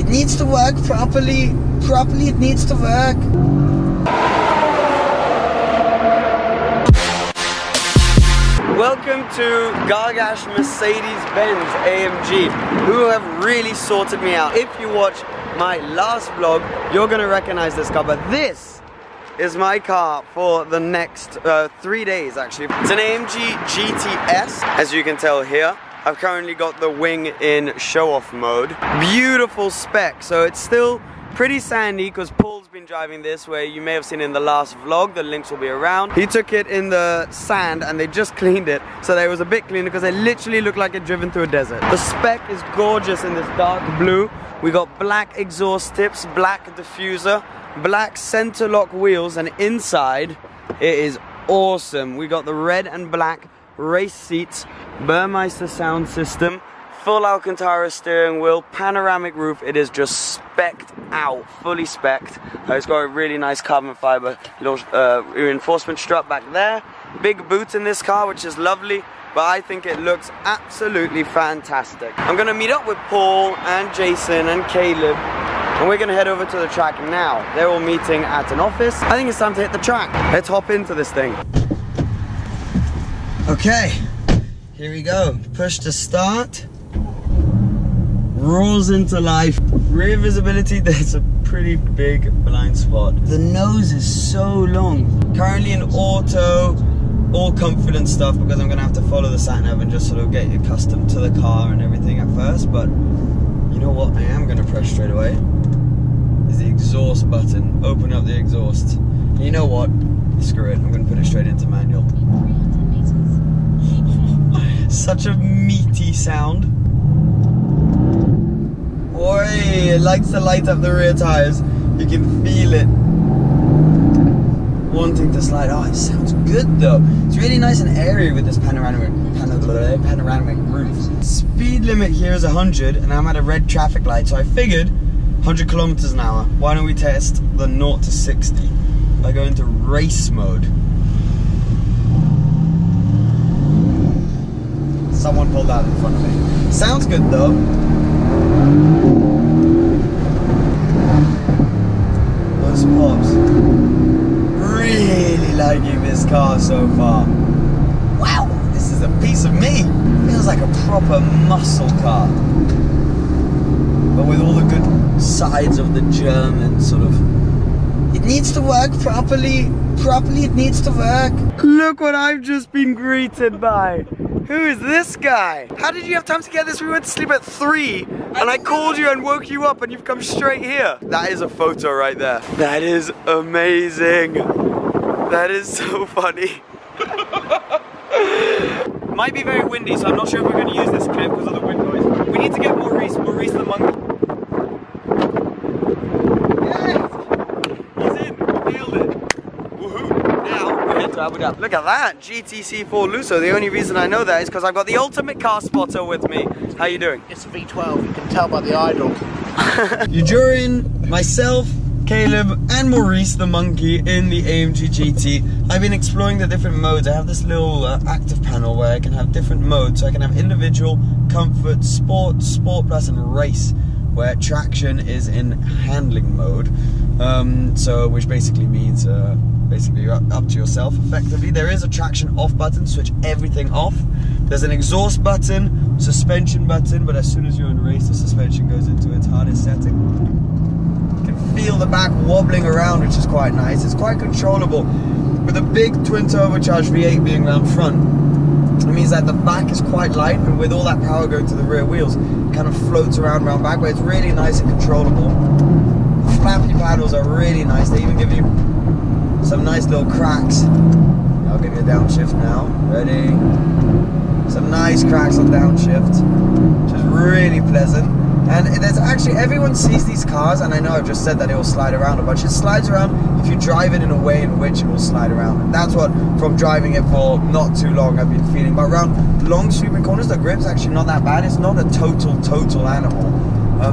It needs to work properly. It needs to work. Welcome to Gargash Mercedes-Benz AMG, who have really sorted me out. If you watch my last vlog, you're gonna recognize this car, but this is my car for the next 3 days actually. It's an AMG GTS, as you can tell here. I've currently got the wing in show-off mode. Beautiful spec, so it's still pretty sandy because Paul's been driving this, where you may have seen in the last vlog, the links will be around. He took it in the sand and they just cleaned it, so that it was a bit cleaner because it literally looked like it driven through a desert. The spec is gorgeous in this dark blue. We got black exhaust tips, black diffuser, black center lock wheels, and inside it is awesome. We got the red and black race seats, Burmeister sound system, full Alcantara steering wheel, panoramic roof. It is just specced out, fully specced. It's got a really nice carbon fiber little reinforcement strut back there. Big boot in this car, which is lovely, but I think it looks absolutely fantastic. I'm gonna meet up with Paul and Jason and Caleb, and we're gonna head over to the track now. They're all meeting at an office. I think it's time to hit the track. Let's hop into this thing. Okay, here we go. Push to start. Roars into life. Rear visibility, there's a pretty big blind spot. The nose is so long. Currently in auto, all comfort and stuff, because I'm gonna have to follow the sat nav and just sort of get accustomed to the car and everything at first. But you know what I am gonna press straight away is the exhaust button. Open up the exhaust. And you know what? Screw it, I'm gonna put it straight into manual. Such a meaty sound. Oi, it likes to light up the rear tires. You can feel it wanting to slide. Oh, it sounds good though. It's really nice and airy with this panoramic roof. Speed limit here is 100 and I'm at a red traffic light, so I figured 100 kilometers an hour. Why don't we test the 0 to 60 by going into race mode? Someone pulled out in front of me. Sounds good though. Those pops. Really liking this car so far. Wow, this is a piece of me. Feels like a proper muscle car, but with all the good sides of the German sort of. It needs to work properly. It needs to work. Look what I've just been greeted by. Who is this guy? How did you have time to get this? We went to sleep at 3 and I called you and woke you up and you've come straight here. That is a photo right there. That is amazing. That is so funny. Might be very windy, so I'm not sure if we're going to use this clip because of the wind noise. We need to get Maurice the monkey. Look at that, GTC4 Lusso. The only reason I know that is because I've got the ultimate car spotter with me. How you doing? It's a V12, you can tell by the idle. Eugurian, myself, Caleb, and Maurice the monkey in the AMG GT. I've been exploring the different modes. I have this little active panel where I can have different modes. So I can have individual, comfort, sport, sport plus, and race, where traction is in handling mode. Which basically means basically you're up to yourself effectively. There is a traction off button, switch everything off. There's an exhaust button, suspension button, but as soon as you're in race, the suspension goes into its hardest setting. You can feel the back wobbling around, which is quite nice. It's quite controllable. With a big twin turbocharged V8 being around front, it means that the back is quite light, and with all that power going to the rear wheels, it kind of floats around back, but it's really nice and controllable. Flappy paddles are really nice. They even give you some nice little cracks. I'll give you a downshift now. Ready? Some nice cracks on downshift, which is really pleasant. And there's actually, everyone sees these cars, and I know I've just said that it will slide around a bunch. It slides around if you drive it in a way in which it will slide around. And that's what, from driving it for not too long, I've been feeling. But around long sweeping corners, the grip's actually not that bad. It's not a total animal.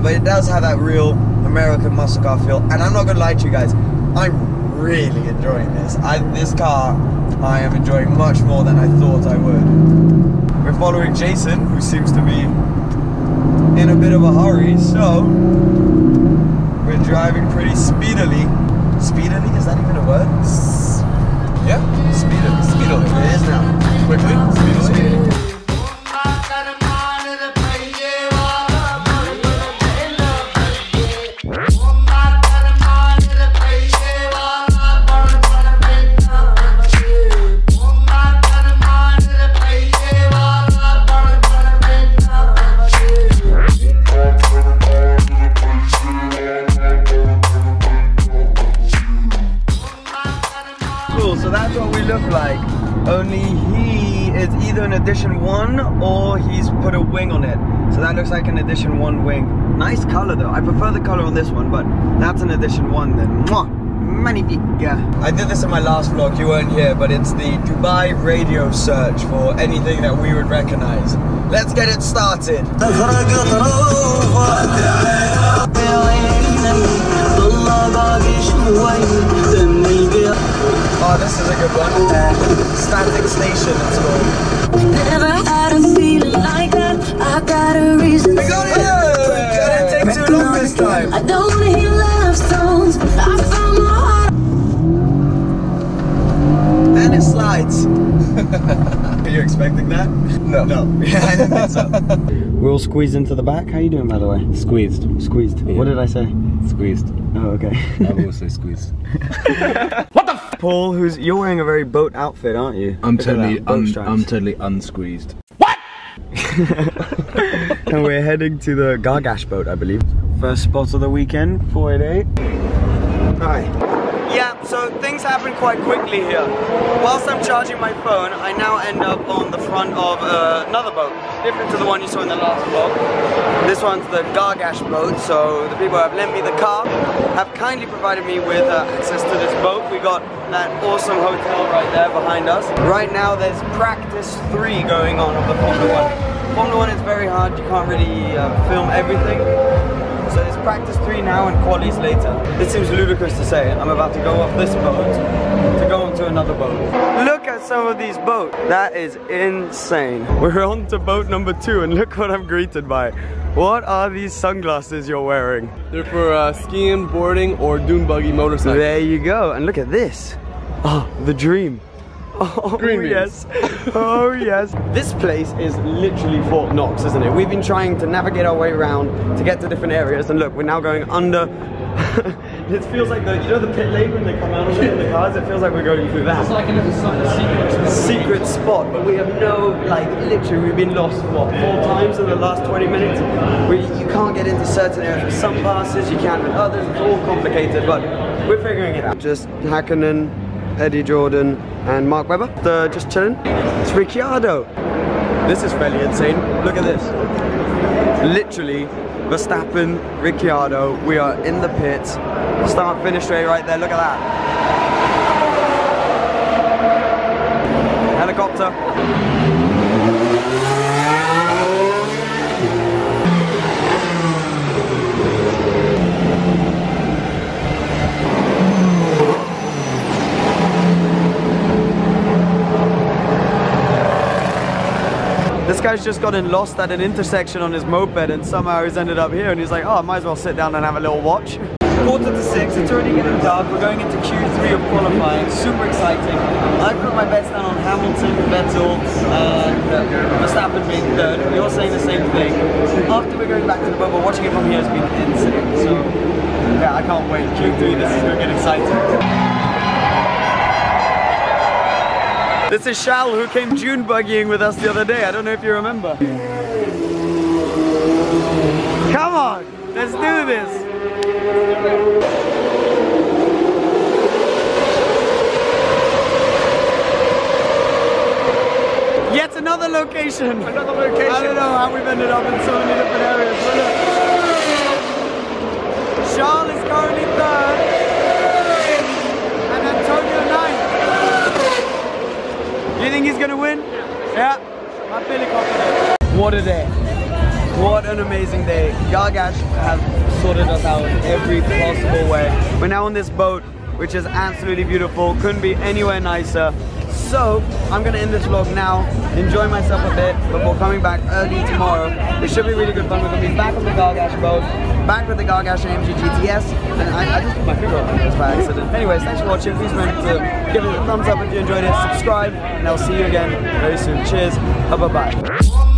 But it does have that real American muscle car feel. And I'm not gonna lie to you guys, I'm really enjoying this. This car, I am enjoying much more than I thought I would. We're following Jason, who seems to be in a bit of a hurry, so driving pretty speedily. Speedily? Is that even a word? Yeah? Speedily. Speedily. It is now. Quickly? Speedily? Cool, so that's what we look like. Only he is either an edition 1 or he's put a wing on it. So that looks like an edition 1 wing. Nice color though. I prefer the color on this one, but that's an edition 1 then. Mwah! Magnifique. I did this in my last vlog, you weren't here, but it's the Dubai radio search for anything that we would recognize. Let's get it started. Oh, this is a good one. Static Station, it's called. Never had a feeling like that. I got a reason. We got it! Didn't take too long this time. I don't wanna hear love songs. I found my heart. And it slides. Are you expecting that? No. No. Yeah, I didn't think so. We're all squeezed into the back. How you doing, by the way? Squeezed. Squeezed. Yeah. What did I say? Squeezed. Oh, okay. I will say squeezed. What the f? Paul, you're wearing a very boat outfit, aren't you? I'm Look at totally that, boat stripes. I'm totally unsqueezed. And we're heading to the Gargash boat, I believe. First spot of the weekend, 488. Hi. Yeah, so things happen quite quickly here. Whilst I'm charging my phone, I now end up on the front of another boat, different to the one you saw in the last vlog. This one's the Gargash boat, so the people who have lent me the car have kindly provided me with access to this boat. We got that awesome hotel right there behind us. Right now there's practice 3 going on of the Formula 1. Formula 1 is very hard, you can't really film everything. So there's practice 3 now and qualies later. This seems ludicrous to say. I'm about to go off this boat to go onto another boat. Look at some of these boats. That is insane. We're on to boat number 2 and look what I'm greeted by. What are these sunglasses you're wearing? They're for skiing, boarding, or dune buggy motorcycle. There you go. And look at this. Oh, the dream. Oh, Green yes. Oh, yes. This place is literally Fort Knox, isn't it? We've been trying to navigate our way around to get to different areas, and look, we're now going under. It feels like the, you know, the pit lane when they come out of it in the cars. It feels like we're going through that. It's like a little secret spot, but we have no, like, literally, we've been lost what 4 times in the last 20 minutes. You can't get into certain areas with some passes, you can't with others. It's all complicated, but we're figuring it out. Just Hakkinen, Eddie Jordan, and Mark Webber. Just chilling. It's Ricciardo. This is fairly insane. Look at this. Literally, Verstappen, Ricciardo. We are in the pits. Start finish straight right there. Look at that. Helicopter. This guy's just gotten lost at an intersection on his moped and somehow he's ended up here and he's like, oh, I might as well sit down and have a little watch. 5:45, it's already getting dark, we're going into Q3 of qualifying, super exciting. I put my bets down on Hamilton, Vettel, and Verstappen being 3rd. You're saying the same thing. After we're going back to the boat, but watching it from here has been insane. So, yeah, I can't wait. Q3, this is going to get exciting. This is Shal, who came dune buggying with us the other day. I don't know if you remember. Come on, let's do this. Yet another location. Another location. I don't know how we've ended up in so many different areas. But look. Charles is currently 3rd. And Antonio 9th. Do you think he's gonna win? Yeah. I'm feeling confident. What a day. What an amazing day. Gargash has sorted us out in every possible way. We're now on this boat, which is absolutely beautiful. Couldn't be anywhere nicer. So I'm gonna end this vlog now, enjoy myself a bit before coming back early tomorrow. It should be really good fun. We're gonna be back on the Gargash boat, back with the Gargash AMG GTS, and I just put my finger on this by accident. Anyways, thanks for watching. Please remember to give it a thumbs up if you enjoyed it, subscribe, and I'll see you again very soon. Cheers, bye bye.